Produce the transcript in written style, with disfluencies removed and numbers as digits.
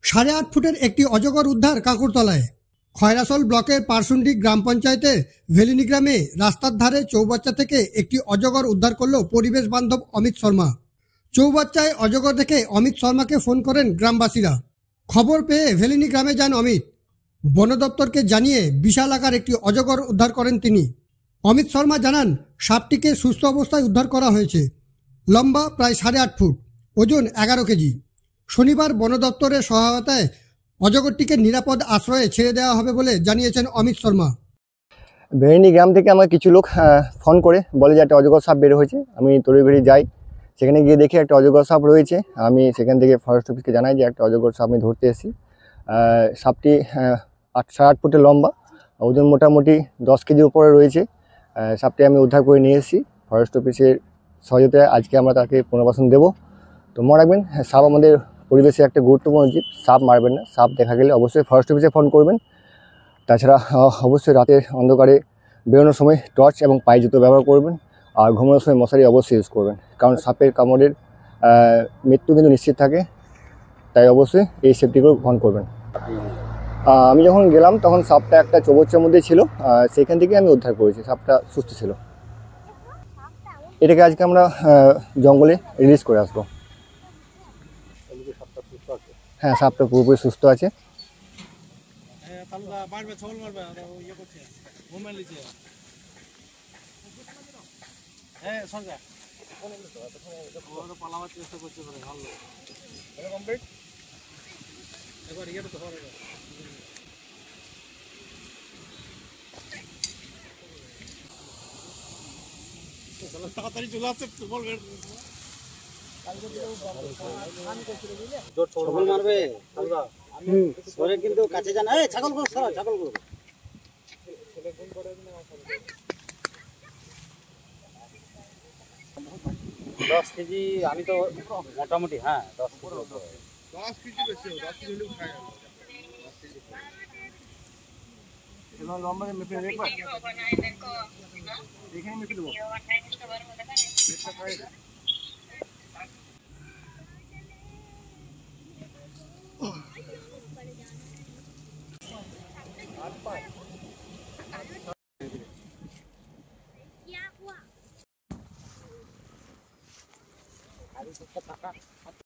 8.5 ফুটের একটি অজগর উদ্ধার কাঁকুরতলায়। খয়রাসোল ব্লকের পারসুন্ডি গ্রাম পঞ্চায়েতে ভেলিনি গ্রামে রাস্তার ধারে চৌবাচ্চা থেকে একটি অজগর উদ্ধার করল পরিবেশ বান্ধব অমিত শর্মা। চৌবাচ্চায় অজগর দেখে অমিত শর্মাকে ফোন করেন গ্রামবাসীরা। খবর পেয়ে ভেলিনি গ্রামে যান অমিত। বন দপ্তরকে জানিয়ে বিশাল আকার একটি অজগর উদ্ধার করেন তিনি। অমিত শর্মা জানান, সাপটিকে সুস্থ অবস্থায় উদ্ধার করা হয়েছে। লম্বা প্রায় 8.5 ফুট, ওজন 11 কেজি। শনিবার বন দপ্তরের সহায়তায় অজগরটিকে নিরাপদ আশ্রয়ে ছেড়ে দেওয়া হবে বলে জানিয়েছেন অমিত শর্মা। ভেরিনি গ্রাম থেকে আমার কিছু লোক ফোন করে বলে যে একটা অজগর সাপ বের হয়েছে। আমি তড়িঘড়ি যাই, সেখানে গিয়ে দেখি একটা অজগর সাপ রয়েছে। আমি সেখান থেকে ফরেস্ট অফিসকে জানাই যে একটা অজগর সাপ আমি ধরতে এসেছি। সাপটি 8.5 ফুটের লম্বা, ওজন মোটামুটি 10 কেজির উপরে রয়েছে। সাপটি আমি উদ্ধার করে নিয়ে এসেছি। ফরেস্ট অফিসের সহযোগিতায় আজকে আমরা তাকে পুনর্বাসন দেবো। তো মনে রাখবেন, সাপ আমাদের পরিবেশে একটা গুরুত্বপূর্ণ জীব। সাপ মারবেন না, সাপ দেখা গেলে অবশ্যই ফরেস্ট অফিসে ফোন করবেন। তাছাড়া অবশ্যই রাতের অন্ধকারে বেরোনোর সময় টর্চ এবং পায়ে জুতো ব্যবহার করবেন। আর ঘুমানোর সময় মশারি অবশ্যই ইউজ করবেন, কারণ সাপের কামড়ের মৃত্যু কিন্তু নিশ্চিত থাকে। তাই অবশ্যই এই সেফটিগুলো গ্রহণ করবেন। আমি যখন গেলাম তখন সাপটা একটা চৌবাচ্চার মধ্যে ছিল, সেখান থেকে আমি উদ্ধার করেছি। সাপটা সুস্থ ছিল। এটাকে আজকে আমরা জঙ্গলে রিলিজ করে আসবো। হ্যাঁ, সাপটা পুরোপুরি সুস্থ আছে। তাড়াতাড়ি চলে আসছে ছাগল মারবে সরে, কিন্তু কাছে যান। ছাগল গুলো সরা, ছাগল গুলো 10 কেজি। আমি তো মোটামুটি 10 কেজি বেশি, 10 কেজি হলেও খায়। এবার লম্বা মেপে দেখবা, এখানে মেপে দেবো।